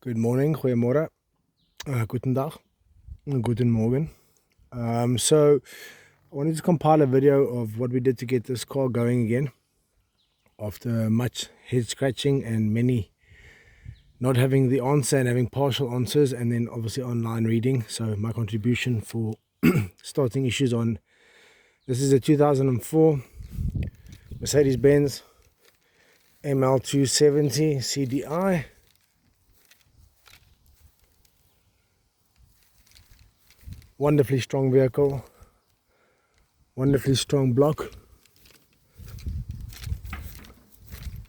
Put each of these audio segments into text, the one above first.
Good morning, goeiemorgen, guten Tag, guten Morgen. So I wanted to compile a video of what we did to get this car going again after much head scratching and many not having the answer and having partial answers, and then obviously online reading. So my contribution for starting issues on this is a 2004 Mercedes Benz ML270 CDI. Wonderfully strong vehicle, wonderfully strong block,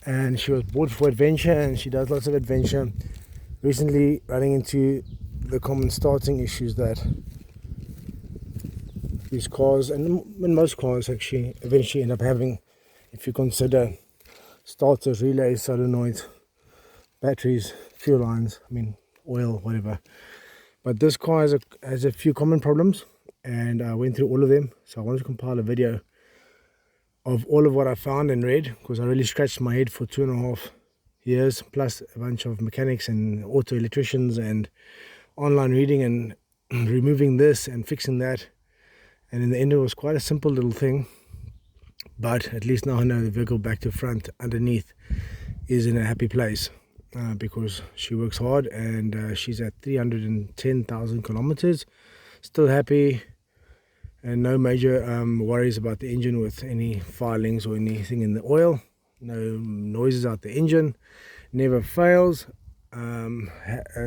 and she was bought for adventure, and she does lots of adventure. Recently running into the common starting issues that these cars, and most cars actually eventually end up having, if you consider starters, relays, solenoids, batteries, fuel lines, oil, whatever. But this car has a few common problems, and I went through all of them. So I wanted to compile a video of all of what I found and read, because I really scratched my head for 2.5 years, plus a bunch of mechanics and auto electricians and online reading and removing this and fixing that. And in the end, it was quite a simple little thing. But at least now I know the vehicle back to front underneath is in a happy place. Because she works hard, and she's at 310,000 kilometers, still happy, and no major worries about the engine with any filings or anything in the oil, no noises out the engine, never fails.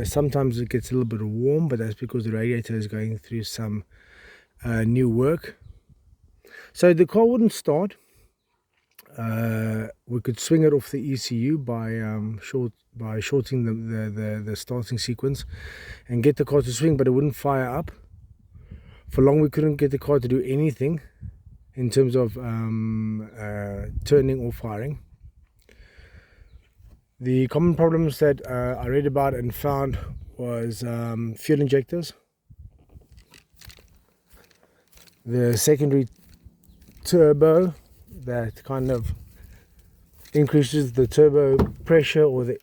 Sometimes it gets a little bit warm, but that's because the radiator is going through some new work. So the car wouldn't start. We could swing it off the ECU by shorting the starting sequence and get the car to swing, but it wouldn't fire up. For long we couldn't get the car to do anything in terms of turning or firing. The common problems that I read about and found was fuel injectors, the secondary turbo that kind of increases the turbo pressure, or the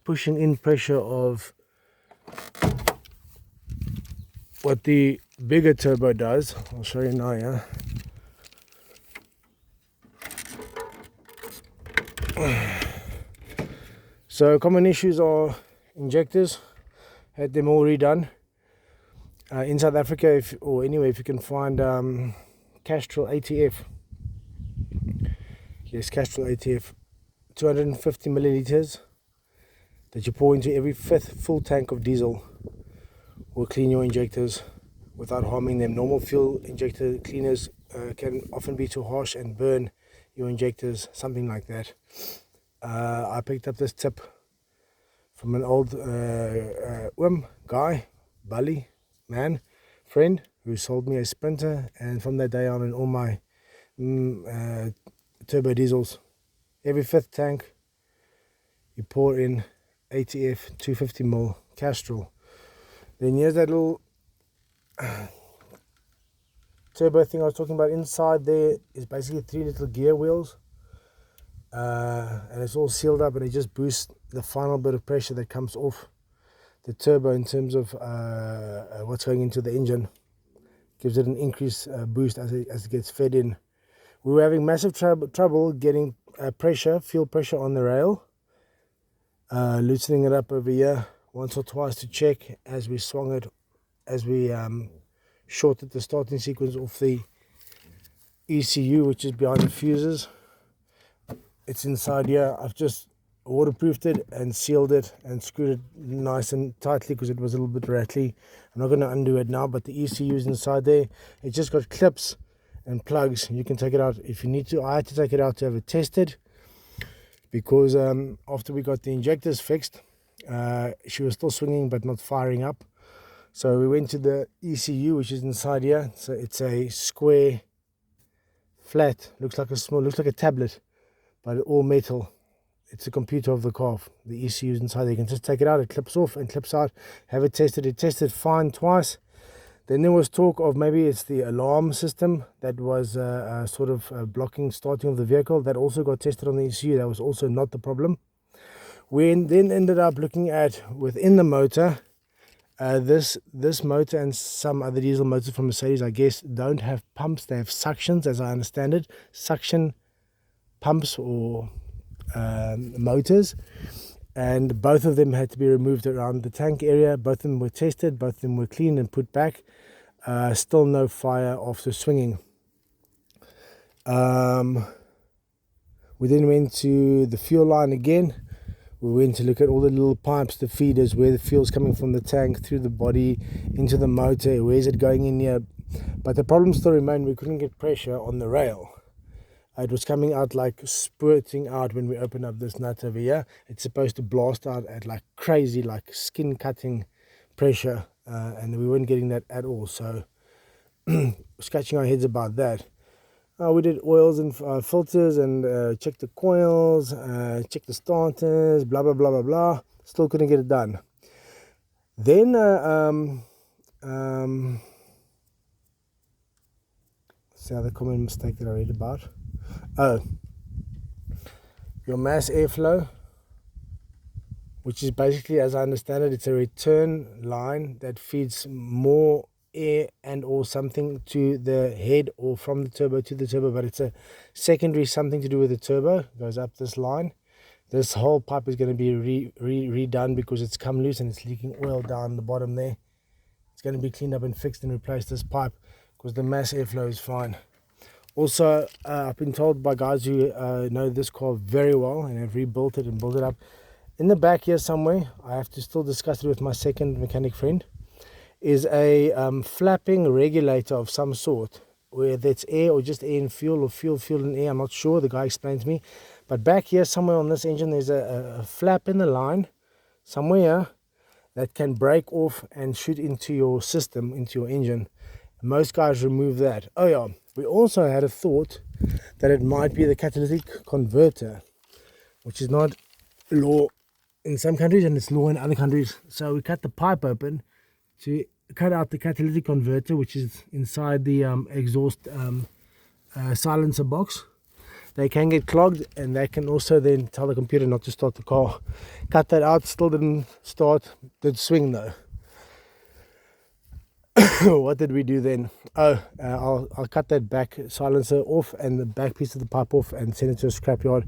pushing in pressure of what the bigger turbo does. I'll show you now, yeah. So common issues are injectors. Had them all redone. In South Africa, or anywhere, if you can find Castrol ATF. Yes, Castrol ATF, 250 milliliters that you pour into every 5th full tank of diesel will clean your injectors without harming them. Normal fuel injector cleaners can often be too harsh and burn your injectors, something like that. I picked up this tip from an old guy, Bali man, friend, who sold me a Sprinter, and from that day on, in all my turbo diesels, every 5th tank you pour in ATF 250ml Castrol. Then here's that little turbo thing I was talking about. Inside there is basically 3 little gear wheels, and it's all sealed up, and it just boosts the final bit of pressure that comes off the turbo in terms of what's going into the engine. Gives it an increased boost as it gets fed in. We were having massive trouble getting fuel pressure on the rail, loosening it up over here once or twice to check as we swung it, as we shorted the starting sequence off the ECU, which is behind the fuses. It's inside here. I've just waterproofed it and sealed it and screwed it nice and tightly because it was a little bit rattly. I'm not going to undo it now, but the ECU is inside there. It's just got clips and plugs. You can take it out if you need to. I had to take it out to have it tested, because after we got the injectors fixed, she was still swinging but not firing up. So we went to the ECU, which is inside here. So it's a square, flat, looks like a tablet, but all metal. It's a computer of the car. The ECU is inside there. You can just take it out. It clips off and clips out. Have it tested. It tested fine twice. Then there was talk of maybe it's the alarm system that was blocking starting of the vehicle. That also got tested on the ECU. That was also not the problem. We then ended up looking at within the motor. This motor and some other diesel motors from Mercedes, I guess, don't have pumps. They have suctions, as I understand it, suction pumps or motors, and both of them had to be removed around the tank area. Both of them were tested, both of them were cleaned and put back. Still no fire after swinging. We then went to the fuel line again. We went to look at all the little pipes, the feeders, where the fuel's coming from the tank, through the body, into the motor, where is it going in here. But the problem still remained, we couldn't get pressure on the rail. It was coming out like spurting out when we open up this nut over here. It's supposed to blast out at like crazy, like skin cutting pressure, and we weren't getting that at all. So scratching our heads about that. We did oils and filters and checked the coils, checked the starters, blah blah blah blah blah. Still couldn't get it done. Then what's the other common mistake that I read about? Oh, your mass airflow, which is basically, as I understand it, it's a return line that feeds more air and or something to the head or from the turbo to the turbo, but it's a secondary something to do with the turbo. It goes up this line. This whole pipe is going to be redone because it's come loose and it's leaking oil down the bottom there. It's going to be cleaned up and fixed and replaced, this pipe, because the mass airflow is fine. Also, I've been told by guys who know this car very well and have rebuilt it and built it up, in the back here somewhere, I have to still discuss it with my second mechanic friend, is a flapping regulator of some sort, whether it's air or just air and fuel, or fuel and air, I'm not sure. The guy explained to me. But back here somewhere on this engine, there's a flap in the line somewhere that can break off and shoot into your system, into your engine. Most guys remove that. Oh yeah, we also had a thought that it might be the catalytic converter, which is not law in some countries and it's law in other countries. So we cut the pipe open to cut out the catalytic converter, which is inside the exhaust silencer box. They can get clogged, and they can also then tell the computer not to start the car. Cut that out, still didn't start, did swing though. What did we do then? I'll cut that back silencer off and the back piece of the pipe off and send it to a scrapyard.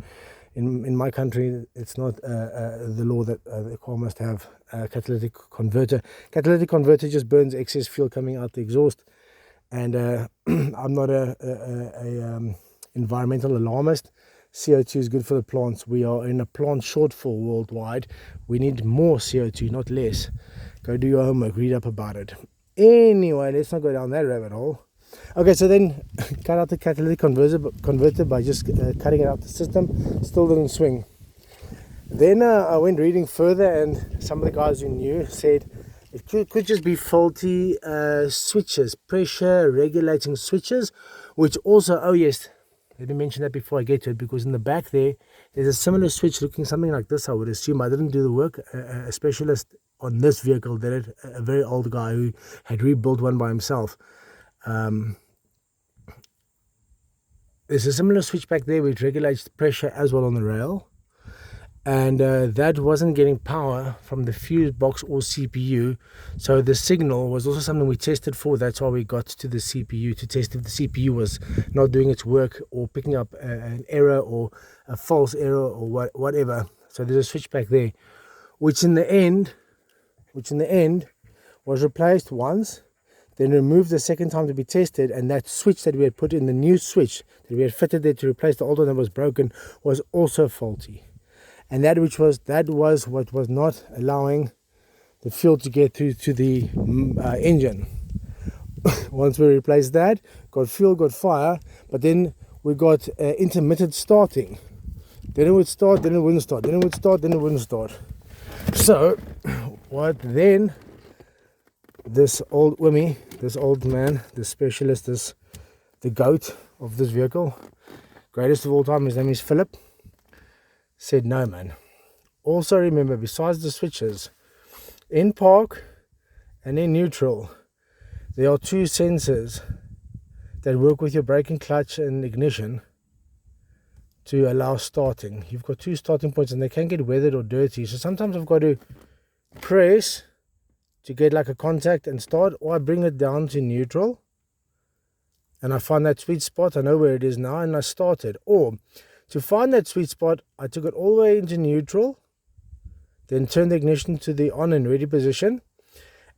In my country, it's not the law that the car must have a catalytic converter. Catalytic converter just burns excess fuel coming out the exhaust. And I'm not a environmental alarmist. CO2 is good for the plants. We are in a plant shortfall worldwide. We need more CO2, not less. Go do your homework, read up about it. Anyway, let's not go down that rabbit hole. Okay, so then cut out the catalytic converter by just cutting it out the system. Still didn't swing. Then I went reading further, and some of the guys who knew said it could just be faulty switches, pressure regulating switches, which also, oh yes, let me mention that before I get to it, because in the back there's a similar switch looking something like this, I would assume. I didn't do the work. A specialist on this vehicle did it, a very old guy who had rebuilt one by himself. There's a similar switch back there which regulates the pressure as well on the rail, and that wasn't getting power from the fuse box or CPU. So the signal was also something we tested for. That's why we got to the CPU to test if the CPU was not doing its work or picking up an error or a false error or whatever. So there's a switch back there, which in the end was replaced once, then removed the second time to be tested, and that switch that we had put in, the new switch that we had fitted there to replace the old one that was broken, was also faulty. And that was what was not allowing the fuel to get through to the engine. Once we replaced that, got fuel, got fire, but then we got intermittent starting. Then it would start, then it wouldn't start, then it would start, then it wouldn't start. So what then, this old man, the specialist, the goat of this vehicle, greatest of all time, his name is Philip, said, no man, also remember, besides the switches, in park and in neutral, there are two sensors that work with your braking, clutch and ignition to allow starting. You've got two starting points and they can get weathered or dirty, so sometimes I've got to press to get like a contact and start, or I bring it down to neutral and I find that sweet spot. I know where it is now and I start it. Or to find that sweet spot, I took it all the way into neutral, then turn the ignition to the on and ready position,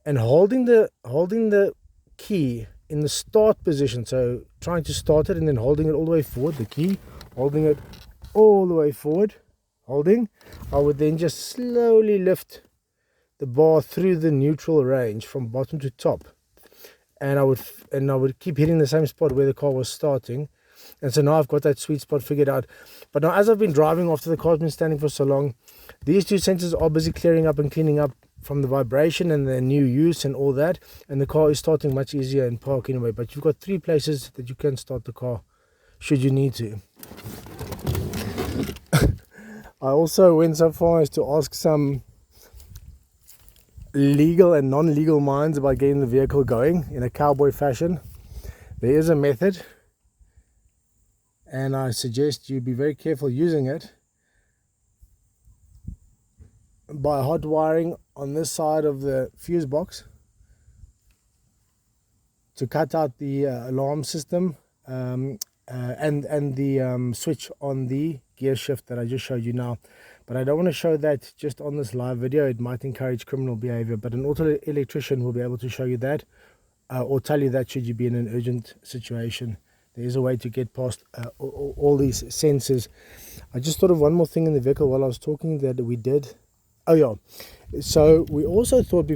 and holding the key in the start position, so trying to start it and then holding it all the way forward, the key, holding it all the way forward, I would then just slowly lift the bar through the neutral range from bottom to top, and I would keep hitting the same spot where the car was starting. And so now I've got that sweet spot figured out. But now as I've been driving after the car's been standing for so long, these two sensors are busy clearing up and cleaning up from the vibration and the new use and all that, and the car is starting much easier in park anyway. But you've got 3 places that you can start the car should you need to. I also went so far as to ask some legal and non-legal minds about getting the vehicle going in a cowboy fashion. There is a method, and I suggest you be very careful using it, by hot wiring on this side of the fuse box to cut out the alarm system and the switch on the gear shift that I just showed you now. But I don't want to show that just on this live video. It might encourage criminal behavior, but an auto electrician will be able to show you that or tell you that should you be in an urgent situation. There is a way to get past all these sensors. I just thought of one more thing in the vehicle while I was talking that we did. Oh yeah, so we also thought,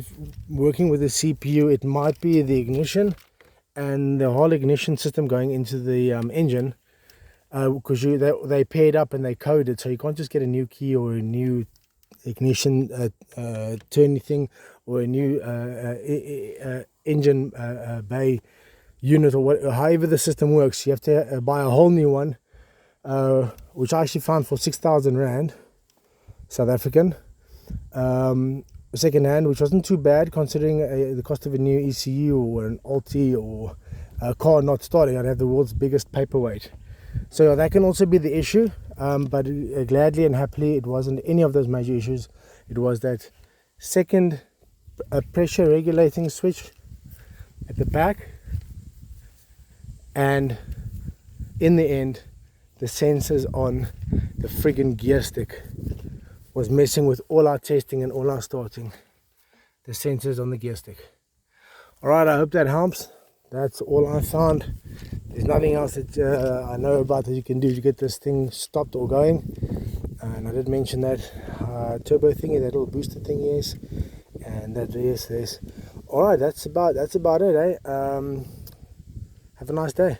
working with the CPU, it might be the ignition and the whole ignition system going into the engine, because they paired up and they coded, so you can't just get a new key or a new ignition turny thing or a new engine bay unit, or however the system works. You have to buy a whole new one, which I actually found for 6,000 Rand South African, second hand, which wasn't too bad considering the cost of a new ECU or an Alti or a car not starting. I'd have the world's biggest paperweight. So that can also be the issue, but gladly and happily it wasn't any of those major issues. It was that second pressure regulating switch at the back, and in the end the sensors on the friggin' gear stick was messing with all our testing and all our starting. The sensors on the gear stick. Alright, I hope that helps. That's all I found. There's nothing else that I know about that you can do to get this thing stopped or going. And I did mention that turbo thingy, that little booster thingy is, and that VSS. Alright, that's about it, eh? Have a nice day.